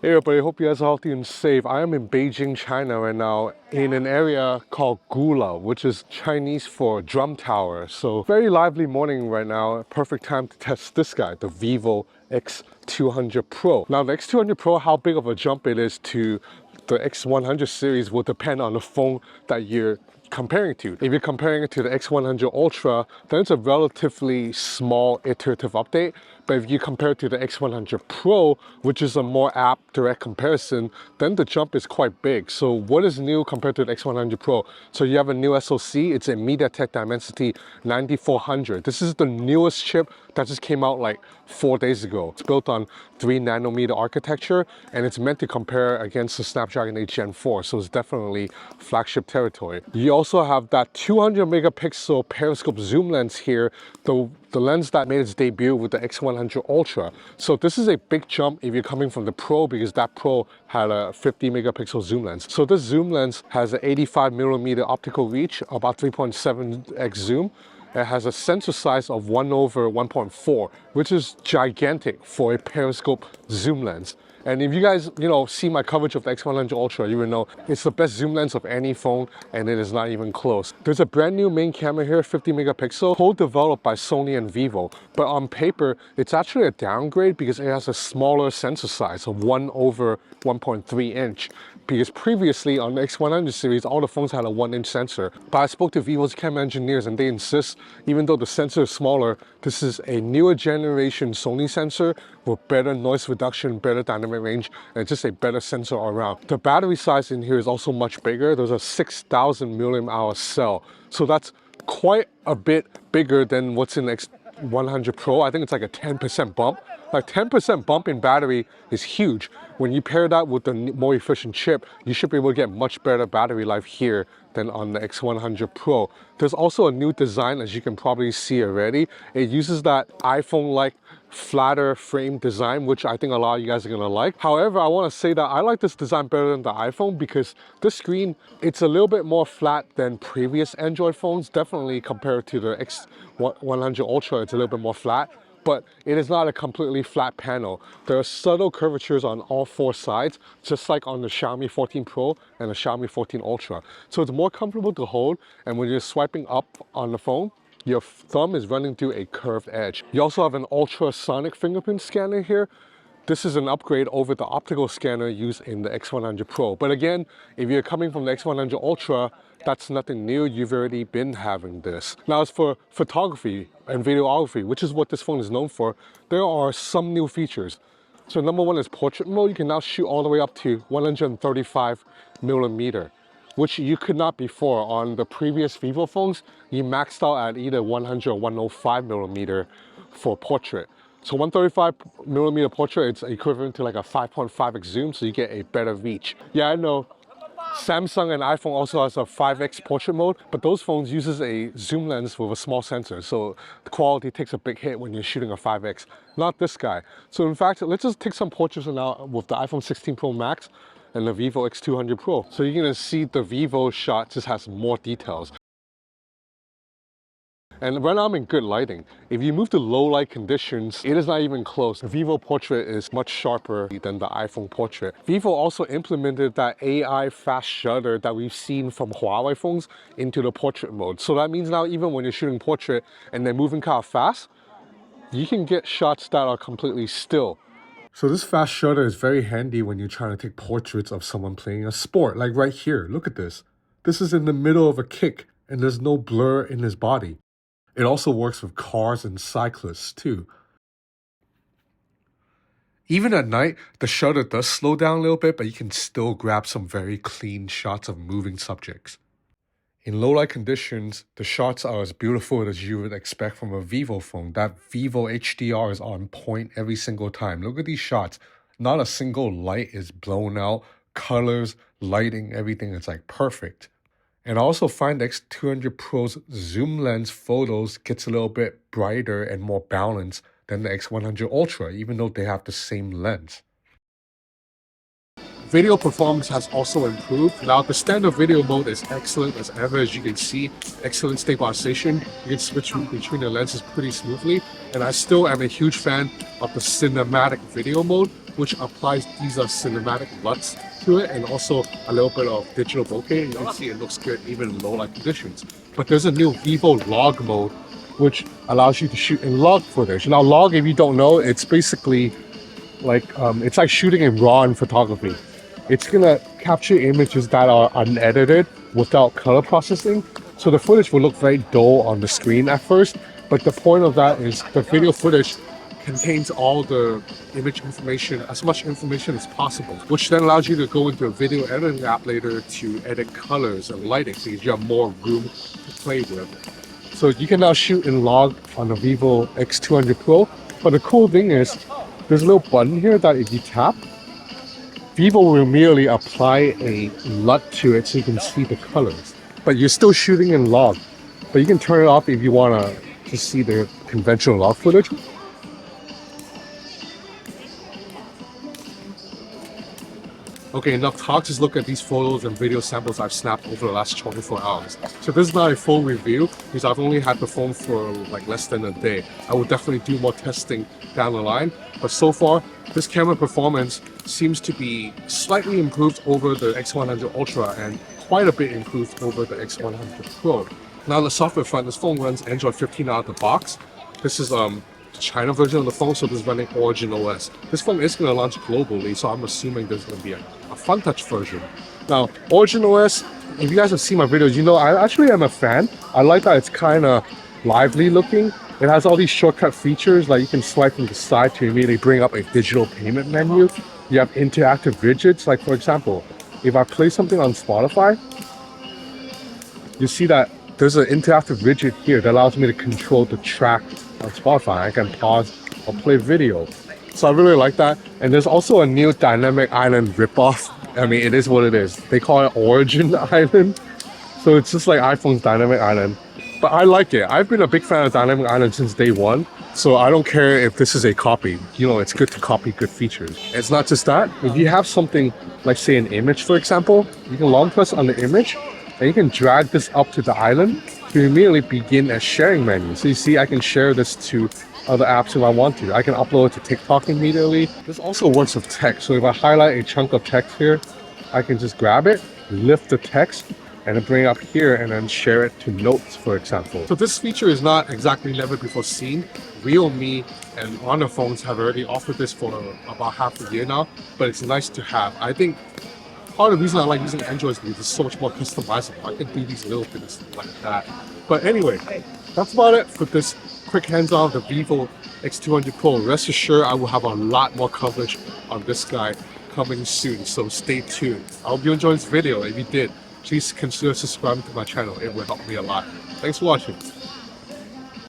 Hey everybody, hope you guys are healthy and safe. I am in Beijing, China right now in an area called Gula, which is Chinese for drum tower. So very lively morning right now. Perfect time to test this guy, the Vivo X200 Pro. Now the X200 Pro, how big of a jump it is to the X100 series will depend on the phone that you're comparing to. If you're comparing it to the X100 Ultra, then it's a relatively small iterative update. But if you compare it to the X100 Pro, which is a more apt direct comparison, then the jump is quite big. So what is new compared to the X100 Pro? So you have a new SoC, it's a MediaTek Dimensity 9400. This is the newest chip that just came out like 4 days ago. It's built on 3nm architecture and it's meant to compare against the Snapdragon 8 Gen 4, so it's definitely flagship territory. You also have that 200 megapixel periscope zoom lens here, the lens that made its debut with the X100 Ultra. So this is a big jump if you're coming from the Pro, because that Pro had a 50 megapixel zoom lens. So this zoom lens has an 85mm optical reach, about 3.7x zoom. It has a sensor size of 1/1.4, which is gigantic for a periscope zoom lens. And if you guys, see my coverage of the X100 Ultra, you will know it's the best zoom lens of any phone, and it is not even close. There's a brand new main camera here, 50 megapixel, co-developed by Sony and Vivo. But on paper, it's actually a downgrade because it has a smaller sensor size of 1/1.3 inch. Because previously on the X100 series, all the phones had a 1-inch sensor. But I spoke to Vivo's camera engineers and they insist, even though the sensor is smaller, this is a newer generation Sony sensor with better noise reduction, better dynamic range, and just a better sensor all around. The battery size in here is also much bigger. There's a 6000 mAh cell. So that's quite a bit bigger than what's in the X100 Pro. I think it's like a 10% bump. Like 10% bump in battery is huge. When you pair that with the more efficient chip, you should be able to get much better battery life here than on the X100 Pro. There's also a new design, as you can probably see already. It uses that iPhone-like flatter frame design, which I think a lot of you guys are gonna like. However, I wanna say that I like this design better than the iPhone because this screen, it's a little bit more flat than previous Android phones. Definitely compared to the X100 Ultra, it's a little bit more flat. But it is not a completely flat panel. There are subtle curvatures on all 4 sides, just like on the Xiaomi 14 Pro and the Xiaomi 14 Ultra. So it's more comfortable to hold, and when you're swiping up on the phone, your thumb is running through a curved edge. You also have an ultrasonic fingerprint scanner here. This is an upgrade over the optical scanner used in the X100 Pro. But again, if you're coming from the X100 Ultra, that's nothing new. You've already been having this. Now, as for photography and videography, which is what this phone is known for, there are some new features. So number one is portrait mode. You can now shoot all the way up to 135mm, which you could not before. On the previous Vivo phones, you maxed out at either 100 or 105mm for portrait. So 135mm portrait, it's equivalent to like a 5.5x zoom, so you get a better reach. Yeah, I know Samsung and iPhone also has a 5x portrait mode, but those phones uses a zoom lens with a small sensor, so the quality takes a big hit when you're shooting a 5x. Not this guy. So in fact, let's just take some portraits now with the iPhone 16 Pro Max and the Vivo X200 Pro. So you're gonna see the Vivo shot just has more details. And right now I'm in good lighting. If you move to low light conditions, it is not even close. The Vivo Portrait is much sharper than the iPhone Portrait. Vivo also implemented that AI fast shutter that we've seen from Huawei phones into the portrait mode. So that means now even when you're shooting portrait and they're moving kind of fast, you can get shots that are completely still. So this fast shutter is very handy when you're trying to take portraits of someone playing a sport. Like right here, look at this. This is in the middle of a kick and there's no blur in his body. It also works with cars and cyclists too. Even at night, the shutter does slow down a little bit, but you can still grab some very clean shots of moving subjects. In low light conditions, the shots are as beautiful as you would expect from a Vivo phone. That Vivo HDR is on point every single time. Look at these shots. Not a single light is blown out. Colors, lighting, everything is like perfect. And I also find the X200 Pro's zoom lens photos gets a little bit brighter and more balanced than the X100 Ultra, even though they have the same lens. Video performance has also improved. Now the standard video mode is excellent as ever, as you can see. Excellent stabilization. You can switch between the lenses pretty smoothly. And I still am a huge fan of the cinematic video mode. which applies these cinematic LUTs to it, and also a little bit of digital bokeh. You can see it looks good even in low light conditions. But there's a new Vivo log mode, which allows you to shoot in log footage. Now, log, if you don't know, it's basically like it's like shooting in RAW in photography. It's gonna capture images that are unedited without color processing, so the footage will look very dull on the screen at first, but the point of that is the video footage contains all the image information, as much information as possible, which then allows you to go into a video editing app later to edit colors and lighting, so you have more room to play with. So you can now shoot in log on the Vivo X200 Pro, but the cool thing is there's a little button here that if you tap, Vivo will merely apply a LUT to it so you can see the colors. But you're still shooting in log. But you can turn it off if you want to see the conventional log footage. Okay, enough talk. Just look at these photos and video samples I've snapped over the last 24 hours. So this is not a full review because I've only had the phone for like less than a day. I will definitely do more testing down the line. But so far, this camera performance seems to be slightly improved over the X100 Ultra and quite a bit improved over the X100 Pro. Now on the software front, this phone runs Android 15 out of the box. This is the China version of the phone, so this is running Origin OS. This phone is going to launch globally, so I'm assuming there's going to be a fun touch version. Now, Origin OS, if you guys have seen my videos, you know I actually am a fan. I like that it's kind of lively looking. It has all these shortcut features, like you can swipe from the side to immediately bring up a digital payment menu. You have interactive widgets, like for example, if I play something on Spotify, you see that there's an interactive widget here that allows me to control the track on Spotify. I can pause or play video. So I really like that. And there's also a new Dynamic Island ripoff. I mean, it is what it is. They call it Origin Island. So it's just like iPhone's Dynamic Island. But I like it. I've been a big fan of Dynamic Island since day one. So I don't care if this is a copy. You know, it's good to copy good features. It's not just that. If you have something like, say, an image, for example, you can long press on the image and you can drag this up to the island to immediately begin a sharing menu. So you see, I can share this to other apps if I want to. I can upload it to TikTok immediately. This also works with text. So if I highlight a chunk of text here, I can just grab it, lift the text, and then bring it up here and then share it to notes, for example. So this feature is not exactly never before seen. Realme and Honor phones have already offered this for about half a year now, but it's nice to have. I think part of the reason I like using Android is because it's so much more customizable. I can do these little things like that. But anyway, that's about it for this quick hands-on of the Vivo X200 Pro. Rest assured, I will have a lot more coverage on this guy coming soon, so stay tuned. I hope you enjoyed this video. If you did, please consider subscribing to my channel. It will help me a lot. Thanks for watching.